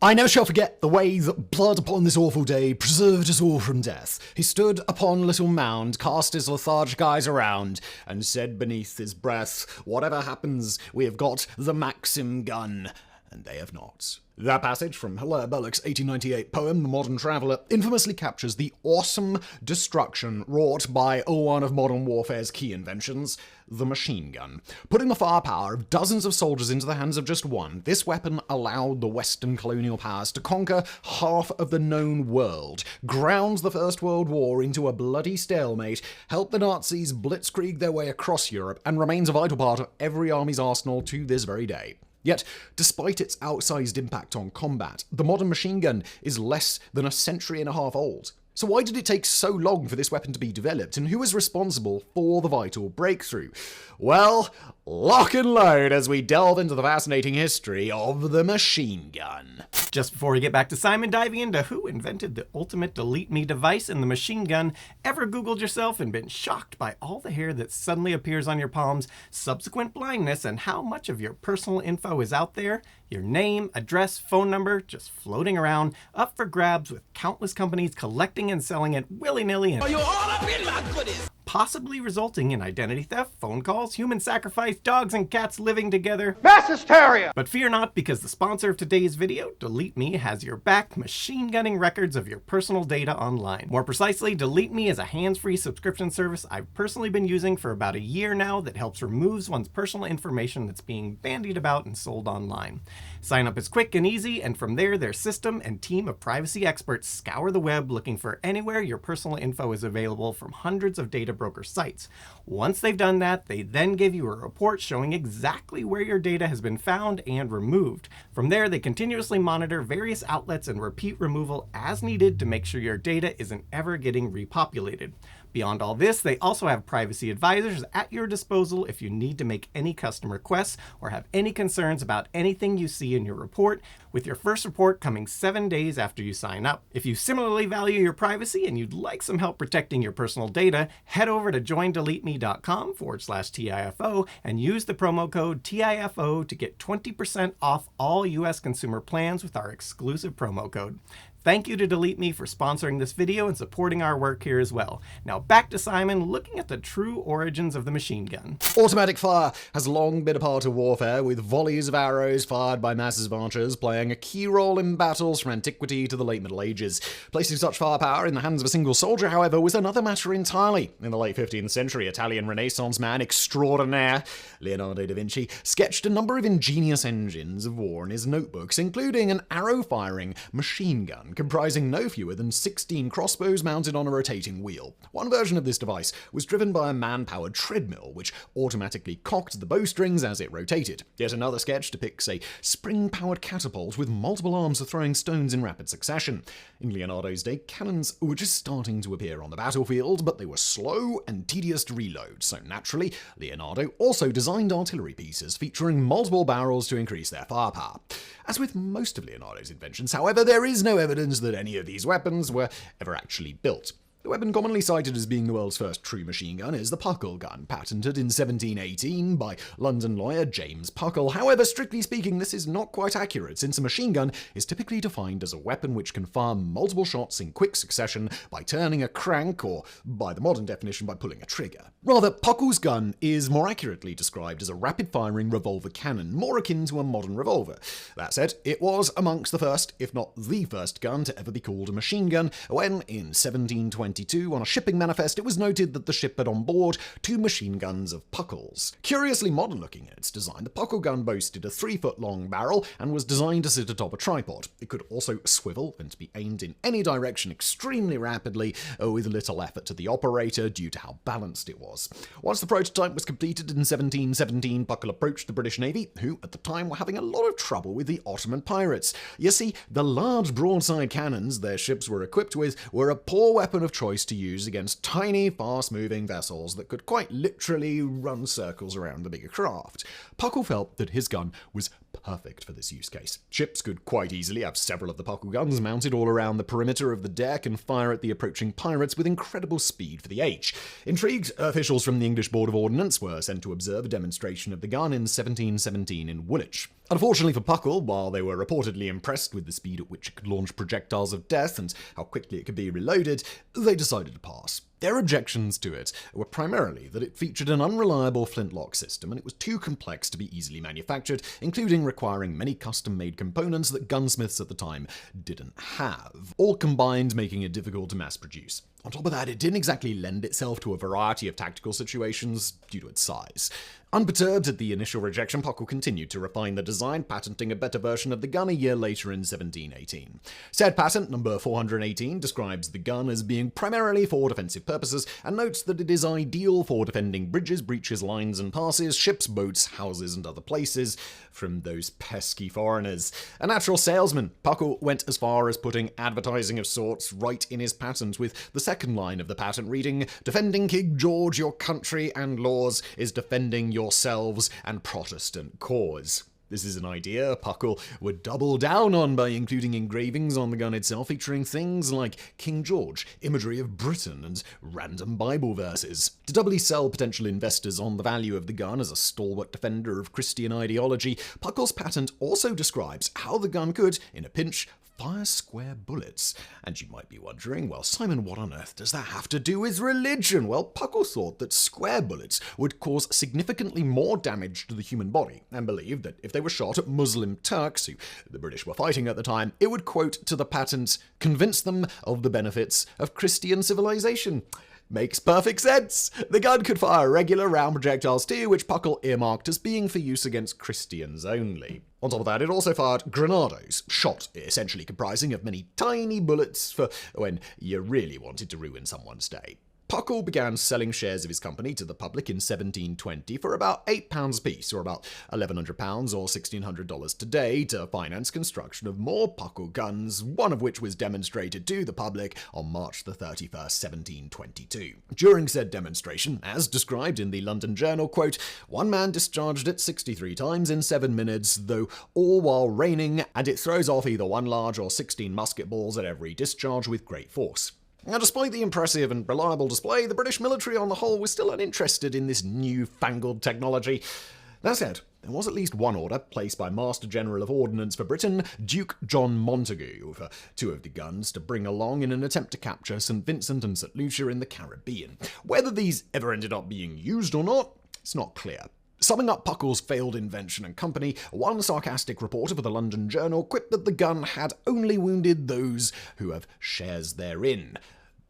I never shall forget the way that blood upon this awful day preserved us all from death. He stood upon a little mound, cast his lethargic eyes around, and said beneath his breath, "Whatever happens, we have got the Maxim gun." And they have not. That passage from Hilaire Belloc's 1898 poem, The Modern Traveller, infamously captures the awesome destruction wrought by one of modern warfare's key inventions, the machine gun. Putting the firepower of dozens of soldiers into the hands of just one, this weapon allowed the Western colonial powers to conquer half of the known world, ground the First World War into a bloody stalemate, help the Nazis blitzkrieg their way across Europe, and remains a vital part of every army's arsenal to this very day. Yet, despite its outsized impact on combat, the modern machine gun is less than a century and a half old. So why did it take so long for this weapon to be developed, and who was responsible for the vital breakthrough? Well, lock and load as we delve into the fascinating history of the machine gun. Just before we get back to Simon diving into who invented the ultimate delete me device and the machine gun, ever Googled yourself and been shocked by all the hair that suddenly appears on your palms, subsequent blindness, and how much of your personal info is out there? Your name, address, phone number, just floating around, up for grabs with countless companies collecting and selling it willy-nilly and possibly resulting in identity theft, phone calls, human sacrifice, dogs and cats living together. Mass hysteria! But fear not, because the sponsor of today's video, Delete Me, has your back machine gunning records of your personal data online. More precisely, Delete Me is a hands-free subscription service I've personally been using for about a year now that helps remove one's personal information that's being bandied about and sold online. Sign up is quick and easy, and from there, their system and team of privacy experts scour the web looking for anywhere your personal info is available from hundreds of data broker sites. Once they've done that, they then give you a report showing exactly where your data has been found and removed. From there, they continuously monitor various outlets and repeat removal as needed to make sure your data isn't ever getting repopulated. Beyond all this, they also have privacy advisors at your disposal if you need to make any custom requests or have any concerns about anything you see in your report, with your first report coming 7 days after you sign up. If you similarly value your privacy and you'd like some help protecting your personal data, head over to joindeleteme.com/TIFO and use the promo code TIFO to get 20% off all US consumer plans with our exclusive promo code. Thank you to Delete Me for sponsoring this video and supporting our work here as well. Now back to Simon looking at the true origins of the machine gun. Automatic fire has long been a part of warfare, with volleys of arrows fired by masses of archers playing a key role in battles from antiquity to the late Middle Ages. Placing such firepower in the hands of a single soldier, however, was another matter entirely. In the late 15th century, Italian Renaissance man extraordinaire Leonardo da Vinci sketched a number of ingenious engines of war in his notebooks, including an arrow-firing machine gun comprising no fewer than 16 crossbows mounted on a rotating wheel. One version of this device was driven by a man-powered treadmill, which automatically cocked the bowstrings as it rotated. Yet another sketch depicts a spring-powered catapult with multiple arms for throwing stones in rapid succession. In Leonardo's day, cannons were just starting to appear on the battlefield, but they were slow and tedious to reload, so naturally, Leonardo also designed artillery pieces featuring multiple barrels to increase their firepower. As with most of Leonardo's inventions, however, there is no evidence that any of these weapons were ever actually built. The weapon commonly cited as being the world's first true machine gun is the Puckle gun, patented in 1718 by London lawyer James Puckle. However, strictly speaking, this is not quite accurate, since a machine gun is typically defined as a weapon which can fire multiple shots in quick succession by turning a crank, or by the modern definition, by pulling a trigger. Rather, Puckle's gun is more accurately described as a rapid-firing revolver cannon, more akin to a modern revolver. That said, it was amongst the first, if not the first gun to ever be called a machine gun, when in 1722 on a shipping manifest it was noted that the ship had on board 2 machine guns of Puckle's. Curiously modern looking in its design, the Puckle gun boasted a 3-foot-long barrel and was designed to sit atop a tripod. It could also swivel and be aimed in any direction extremely rapidly, with little effort to the operator due to how balanced it was. Once the prototype was completed in 1717, Puckle approached the British Navy, who at the time were having a lot of trouble with the Ottoman pirates. You see, the large broadside cannons their ships were equipped with were a poor weapon of choice to use against tiny, fast-moving vessels that could quite literally run circles around the bigger craft. Puckle felt that his gun was perfect for this use case. Ships could quite easily have several of the Puckle guns mounted all around the perimeter of the deck and fire at the approaching pirates with incredible speed for the age. Intrigued, officials from the English Board of Ordnance were sent to observe a demonstration of the gun in 1717 in Woolwich. Unfortunately for Puckle, while they were reportedly impressed with the speed at which it could launch projectiles of death and how quickly it could be reloaded, they decided to pass. Their objections to it were primarily that it featured an unreliable flintlock system and it was too complex to be easily manufactured, including requiring many custom-made components that gunsmiths at the time didn't have, all combined making it difficult to mass produce. On top of that, it didn't exactly lend itself to a variety of tactical situations due to its size. Unperturbed at the initial rejection, Puckle continued to refine the design, patenting a better version of the gun a year later in 1718. Said patent, number 418, describes the gun as being primarily for defensive purposes and notes that it is ideal for defending bridges, breaches, lines and passes, ships, boats, houses and other places from those pesky foreigners. A natural salesman, Puckle went as far as putting advertising of sorts right in his patent, with the second line of the patent reading, "Defending King George, your country and laws, is defending yourselves and Protestant cause." This is an idea Puckle would double down on by including engravings on the gun itself featuring things like King George, imagery of Britain, and random Bible verses. To doubly sell potential investors on the value of the gun as a stalwart defender of Christian ideology, Puckle's patent also describes how the gun could, in a pinch, fire square bullets. And you might be wondering, well, Simon, what on earth does that have to do with religion? Well, Puckle thought that square bullets would cause significantly more damage to the human body, and believed that if they were shot at Muslim Turks, who the British were fighting at the time, it would, quote, to the patent, convince them of the benefits of Christian civilization. Makes perfect sense. The gun could fire regular round projectiles too, which Puckle earmarked as being for use against Christians only. On top of that, it also fired grenados, shot essentially comprising of many tiny bullets for when you really wanted to ruin someone's day. Puckle began selling shares of his company to the public in 1720 for about £8 apiece, or about £1,100 or $1,600 today, to finance construction of more Puckle guns, one of which was demonstrated to the public on March the 31st, 1722. During said demonstration, as described in the London Journal, quote, "One man discharged it 63 times in 7 minutes, though all while raining, and it throws off either 1 large or 16 musket balls at every discharge with great force." Now, despite the impressive and reliable display, the British military on the whole was still uninterested in this newfangled technology. That said, there was at least one order placed by Master General of Ordnance for Britain, Duke John Montagu, for 2 of the guns to bring along in an attempt to capture St. Vincent and St. Lucia in the Caribbean. Whether these ever ended up being used or not, it's not clear. Summing up Puckle's failed invention and company, one sarcastic reporter for the London Journal quipped that the gun had only wounded those who have shares therein.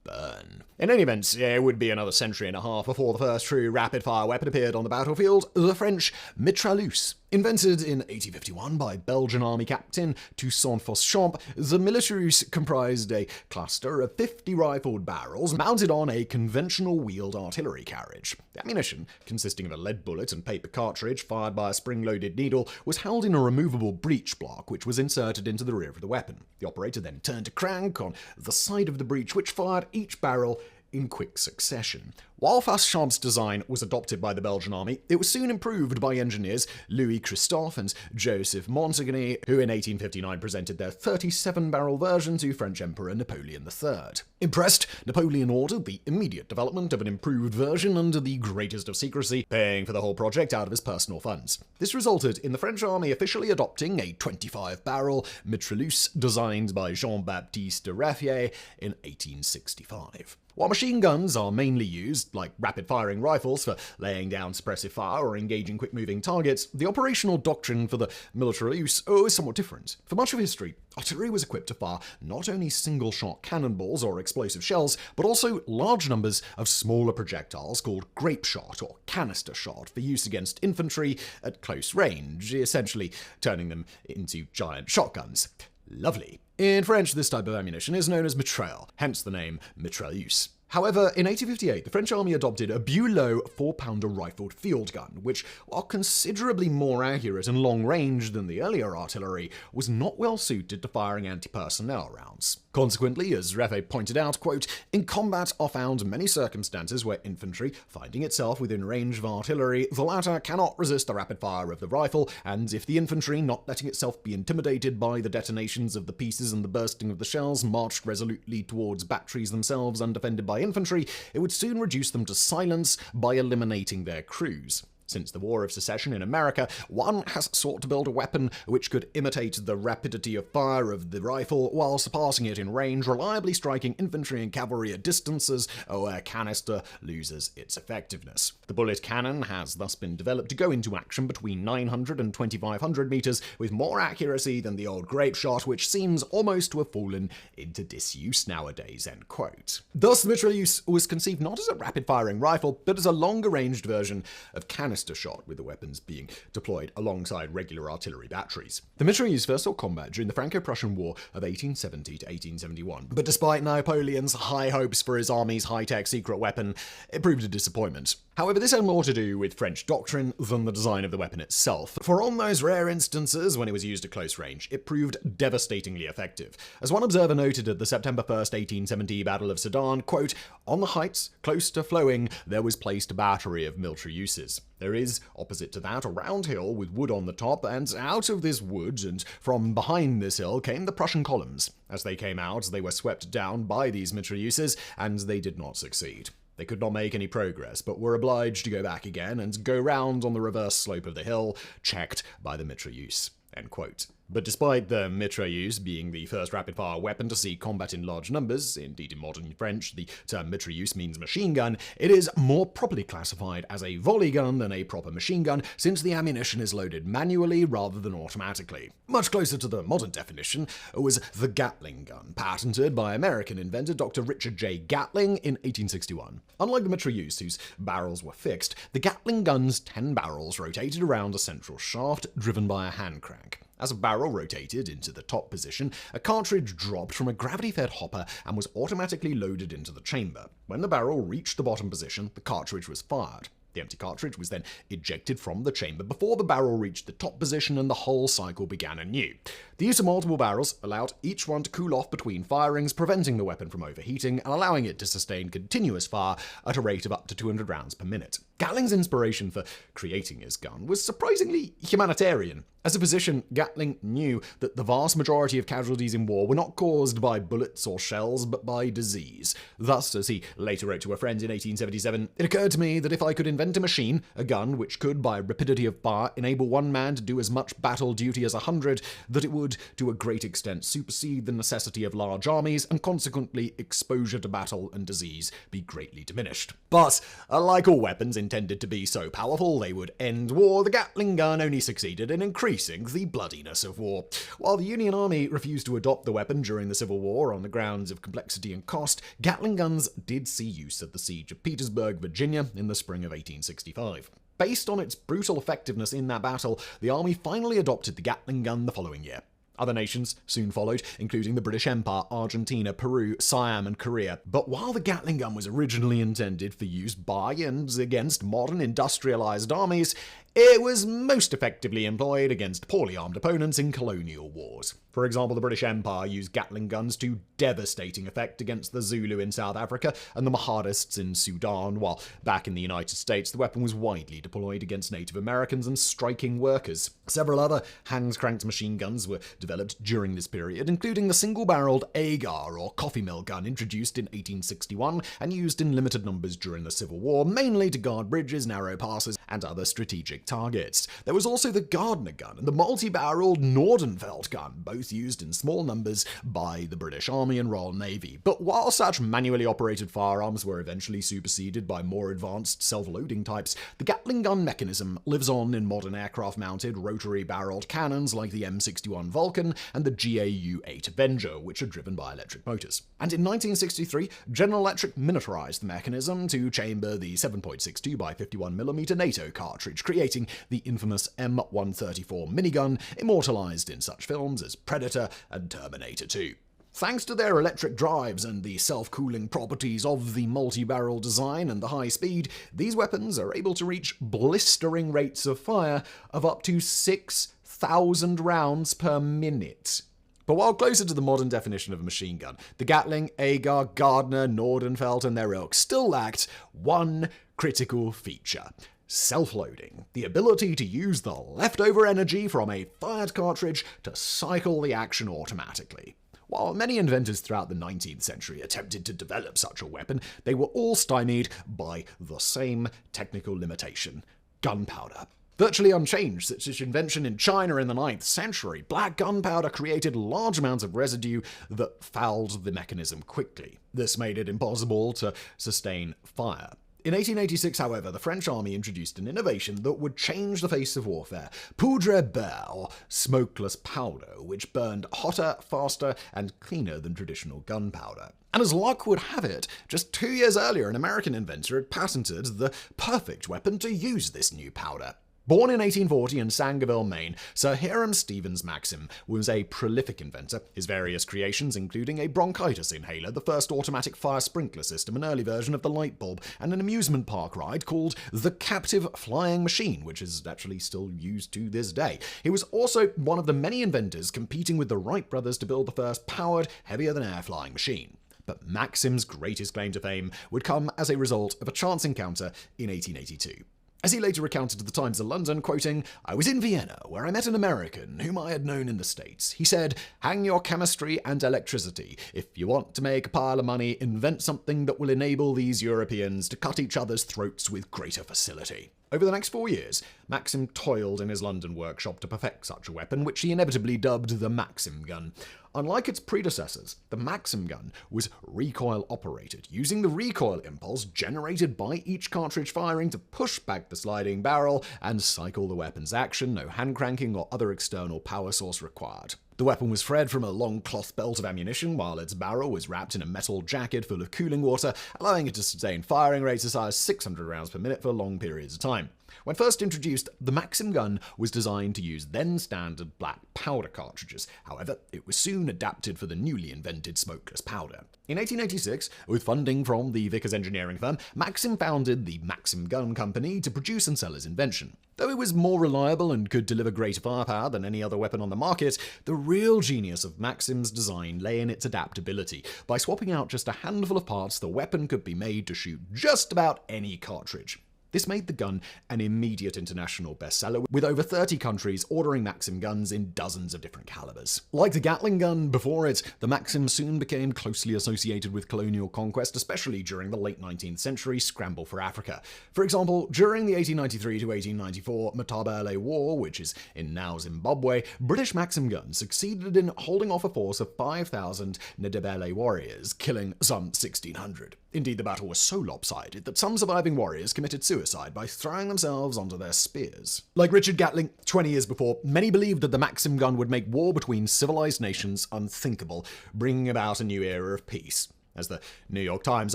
Burn. In any event, it would be another century and a half before the first true rapid-fire weapon appeared on the battlefield, the French mitrailleuse. Invented in 1851 by Belgian Army Captain Toussaint Fauchamp, the mitrailleuse comprised a cluster of 50 rifled barrels mounted on a conventional wheeled artillery carriage. The ammunition, consisting of a lead bullet and paper cartridge fired by a spring-loaded needle, was held in a removable breech block which was inserted into the rear of the weapon. The operator then turned a crank on the side of the breech which fired each barrel in quick succession. While Fauchamp's design was adopted by the Belgian army, it was soon improved by engineers Louis Christophe and Joseph Montigny, who in 1859 presented their 37-barrel version to French Emperor Napoleon III. Impressed, Napoleon ordered the immediate development of an improved version under the greatest of secrecy, paying for the whole project out of his personal funds. This resulted in the French army officially adopting a 25-barrel mitrailleuse designed by Jean-Baptiste de Raffier in 1865. While machine guns are mainly used, like rapid-firing rifles, for laying down suppressive fire or engaging quick-moving targets, the operational doctrine for the mitrailleuse is somewhat different. For much of history, artillery was equipped to fire not only single-shot cannonballs or explosive shells, but also large numbers of smaller projectiles called grape shot or canister shot for use against infantry at close range, essentially turning them into giant shotguns. Lovely. In French, this type of ammunition is known as mitraille, hence the name mitrailleuse. However, in 1858, the French army adopted a Bülow 4-pounder rifled field gun, which, while considerably more accurate and long-range than the earlier artillery, was not well suited to firing anti-personnel rounds. Consequently, as Refe pointed out, quote, in combat are found many circumstances where infantry, finding itself within range of artillery, the latter cannot resist the rapid fire of the rifle, and if the infantry, not letting itself be intimidated by the detonations of the pieces and the bursting of the shells, marched resolutely towards batteries themselves undefended by infantry, it would soon reduce them to silence by eliminating their crews. Since the War of Secession in America, one has sought to build a weapon which could imitate the rapidity of fire of the rifle while surpassing it in range, reliably striking infantry and cavalry at distances where canister loses its effectiveness. The bullet cannon has thus been developed to go into action between 900 and 2500 meters with more accuracy than the old grape shot, which seems almost to have fallen into disuse nowadays, end quote. Thus, the mitrailleuse was conceived not as a rapid-firing rifle, but as a longer-ranged version of canister shot, with the weapons being deployed alongside regular artillery batteries. The mitrailleuse first saw combat during the Franco-Prussian War of 1870 to 1871, but despite Napoleon's high hopes for his army's high-tech secret weapon, it proved a disappointment. However, this had more to do with French doctrine than the design of the weapon itself, for on those rare instances when it was used at close range, it proved devastatingly effective. As one observer noted at the September 1st, 1870 Battle of Sedan, quote, on the heights, close to Flowing, there was placed a battery of mitrailleuses. There is, opposite to that, a round hill with wood on the top, and out of this wood and from behind this hill came the Prussian columns. As they came out, they were swept down by these mitrailleuses, and they did not succeed. They could not make any progress, but were obliged to go back again and go round on the reverse slope of the hill, checked by the mitrailleuse. End quote. But despite the mitrailleuse being the first rapid-fire weapon to see combat in large numbers, indeed in modern French the term mitrailleuse means machine gun, it is more properly classified as a volley gun than a proper machine gun, since the ammunition is loaded manually rather than automatically. Much closer to the modern definition was the Gatling gun, patented by American inventor Dr. Richard J. Gatling in 1861. Unlike the mitrailleuse, whose barrels were fixed, the Gatling gun's 10 barrels rotated around a central shaft driven by a hand crank. As a barrel rotated into the top position, a cartridge dropped from a gravity-fed hopper and was automatically loaded into the chamber. When the barrel reached the bottom position, the cartridge was fired. The empty cartridge was then ejected from the chamber before the barrel reached the top position, and the whole cycle began anew. The use of multiple barrels allowed each one to cool off between firings, preventing the weapon from overheating and allowing it to sustain continuous fire at a rate of up to 200 rounds per minute. Gatling's inspiration for creating his gun was surprisingly humanitarian. As a physician, Gatling knew that the vast majority of casualties in war were not caused by bullets or shells, but by disease. Thus, as he later wrote to a friend in 1877, it occurred to me that if I could invent a machine, a gun, which could, by rapidity of fire, enable one man to do as much battle duty as 100, that it would, to a great extent, supersede the necessity of large armies, and consequently exposure to battle and disease be greatly diminished. But, like all weapons intended to be so powerful they would end war, the Gatling gun only succeeded in increasing the bloodiness of war. While the Union Army refused to adopt the weapon during the Civil War on the grounds of complexity and cost, Gatling guns did see use at the Siege of Petersburg, Virginia, in the spring of 1865. Based on its brutal effectiveness in that battle, the Army finally adopted the Gatling gun the following year. Other nations soon followed, including the British Empire, Argentina, Peru, Siam, and Korea. But while the Gatling gun was originally intended for use by and against modern industrialized armies, it was most effectively employed against poorly armed opponents in colonial wars. For example, the British Empire used Gatling guns to devastating effect against the Zulu in South Africa and the Mahdists in Sudan, while back in the United States, the weapon was widely deployed against Native Americans and striking workers. Several other hand-cranked machine guns were developed during this period, including the single-barreled Agar, or coffee mill gun, introduced in 1861 and used in limited numbers during the Civil War, mainly to guard bridges, narrow passes, and other strategic targets. There was also the Gardner gun and the multi-barreled Nordenfeldt gun, both used in small numbers by the British Army and Royal Navy. But while such manually operated firearms were eventually superseded by more advanced self-loading types, the Gatling gun mechanism lives on in modern aircraft-mounted rotary-barreled cannons like the M61 Vulcan and the GAU-8 Avenger, which are driven by electric motors. And in 1963, General Electric miniaturized the mechanism to chamber the 7.62 by 51mm NATO cartridge, creating the infamous M134 minigun, immortalized in such films as Predator and Terminator 2. Thanks to their electric drives and the self-cooling properties of the multi-barrel design and the high speed, these weapons are able to reach blistering rates of fire of up to 6,000 rounds per minute. But while closer to the modern definition of a machine gun, the Gatling, Agar, Gardner, Nordenfelt, and their ilk still lacked one critical feature: self-loading, the ability to use the leftover energy from a fired cartridge to cycle the action automatically. While many inventors throughout the 19th century attempted to develop such a weapon, they were all stymied by the same technical limitation: gunpowder. Virtually unchanged since its invention in China in the 9th century, black gunpowder created large amounts of residue that fouled the mechanism quickly. This made it impossible to sustain fire. In 1886, however, the French army introduced an innovation that would change the face of warfare: poudre bert, or smokeless powder, which burned hotter, faster, and cleaner than traditional gunpowder. And as luck would have it, just 2 years earlier, an American inventor had patented the perfect weapon to use this new powder. Born in 1840 in Sangerville, Maine, Sir Hiram Stevens Maxim was a prolific inventor, his various creations including a bronchitis inhaler, the first automatic fire sprinkler system, an early version of the light bulb, and an amusement park ride called the Captive Flying Machine, which is actually still used to this day. He was also one of the many inventors competing with the Wright brothers to build the first powered, heavier-than-air flying machine. But Maxim's greatest claim to fame would come as a result of a chance encounter in 1882. As he later recounted to the Times of London, quoting, "I was in Vienna, where I met an American whom I had known in the States. He said, 'Hang your chemistry and electricity. If you want to make a pile of money, invent something that will enable these Europeans to cut each other's throats with greater facility.'" Over the next 4 years, Maxim toiled in his London workshop to perfect such a weapon, which he inevitably dubbed the Maxim gun. Unlike its predecessors, the Maxim gun was recoil-operated, using the recoil impulse generated by each cartridge firing to push back the sliding barrel and cycle the weapon's action, no hand cranking or other external power source required. The weapon was fed from a long cloth belt of ammunition, while its barrel was wrapped in a metal jacket full of cooling water, allowing it to sustain firing rates as high as 600 rounds per minute for long periods of time. When first introduced, the Maxim gun was designed to use then-standard black powder cartridges. However, it was soon adapted for the newly invented smokeless powder. In 1886, with funding from the Vickers engineering firm, Maxim founded the Maxim Gun Company to produce and sell his invention. Though it was more reliable and could deliver greater firepower than any other weapon on the market, the real genius of Maxim's design lay in its adaptability. By swapping out just a handful of parts, the weapon could be made to shoot just about any cartridge. This made the gun an immediate international bestseller, with over 30 countries ordering Maxim guns in dozens of different calibers. Like the Gatling gun before it, the Maxim soon became closely associated with colonial conquest, especially during the late 19th century scramble for Africa. For example, during the 1893 to 1894 Matabele War, which is in now Zimbabwe, British Maxim guns succeeded in holding off a force of 5,000 Ndebele warriors, killing some 1,600. Indeed, the battle was so lopsided that some surviving warriors committed suicide by throwing themselves onto their spears. Like Richard Gatling 20 years before, many believed that the Maxim gun would make war between civilized nations unthinkable, bringing about a new era of peace. As the New York Times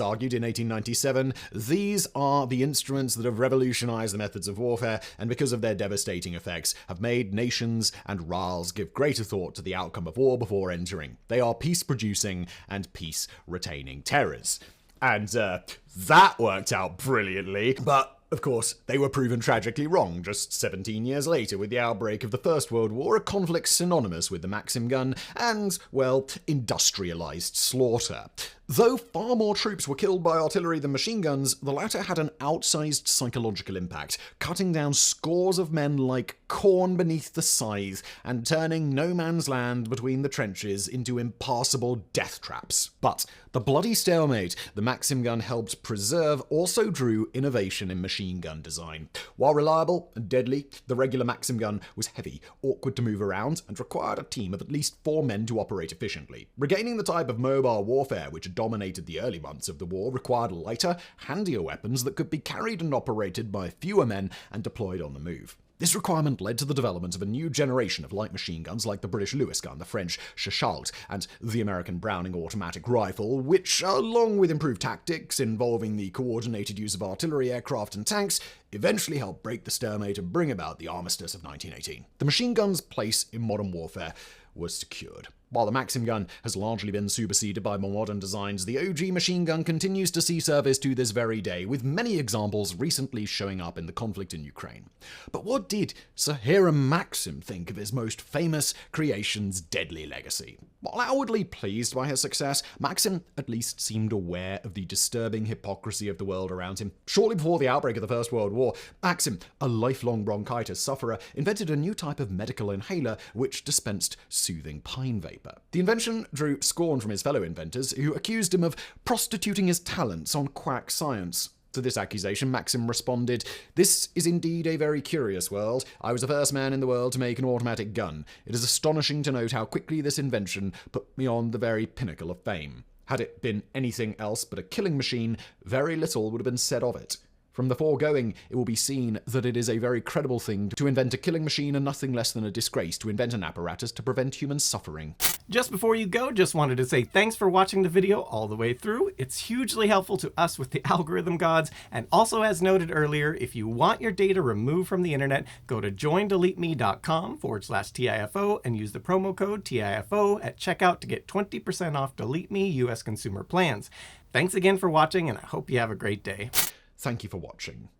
argued in 1897, these are the instruments that have revolutionized the methods of warfare, and because of their devastating effects, have made nations and rals give greater thought to the outcome of war before entering. They are peace-producing and peace-retaining terrors. And that worked out brilliantly, but of course, they were proven tragically wrong just 17 years later with the outbreak of the First World War, a conflict synonymous with the Maxim gun and, well, industrialized slaughter. Though far more troops were killed by artillery than machine guns, the latter had an outsized psychological impact, cutting down scores of men like corn beneath the scythe and turning no man's land between the trenches into impassable death traps. But the bloody stalemate the Maxim gun helped preserve also drew innovation in machine gun design. While reliable and deadly, the regular Maxim gun was heavy, awkward to move around, and required a team of at least 4 men to operate efficiently. Regaining the type of mobile warfare which dominated the early months of the war required lighter, handier weapons that could be carried and operated by fewer men and deployed on the move. This requirement led to the development of a new generation of light machine guns like the British Lewis gun, the French Chaschault, and the American Browning automatic rifle, which, along with improved tactics involving the coordinated use of artillery, aircraft, and tanks, eventually helped break the stalemate and bring about the armistice of 1918. The machine gun's place in modern warfare was secured. While the Maxim gun has largely been superseded by more modern designs, the OG machine gun continues to see service to this very day, with many examples recently showing up in the conflict in Ukraine. But what did Sir Hiram Maxim think of his most famous creation's deadly legacy? While outwardly pleased by his success, Maxim at least seemed aware of the disturbing hypocrisy of the world around him. Shortly before the outbreak of the First World War, Maxim, a lifelong bronchitis sufferer, invented a new type of medical inhaler which dispensed soothing pine vapor. The invention drew scorn from his fellow inventors, who accused him of prostituting his talents on quack science. To this accusation, Maxim responded, "This is indeed a very curious world. I was the first man in the world to make an automatic gun. It is astonishing to note how quickly this invention put me on the very pinnacle of fame. Had it been anything else but a killing machine, very little would have been said of it. From the foregoing, it will be seen that it is a very credible thing to invent a killing machine and nothing less than a disgrace to invent an apparatus to prevent human suffering." Just before you go, just wanted to say thanks for watching the video all the way through. It's hugely helpful to us with the algorithm gods. And also, as noted earlier, if you want your data removed from the internet, go to joindeleteme.com/TIFO and use the promo code TIFO at checkout to get 20% off Delete Me US consumer plans. Thanks again for watching, and I hope you have a great day. Thank you for watching.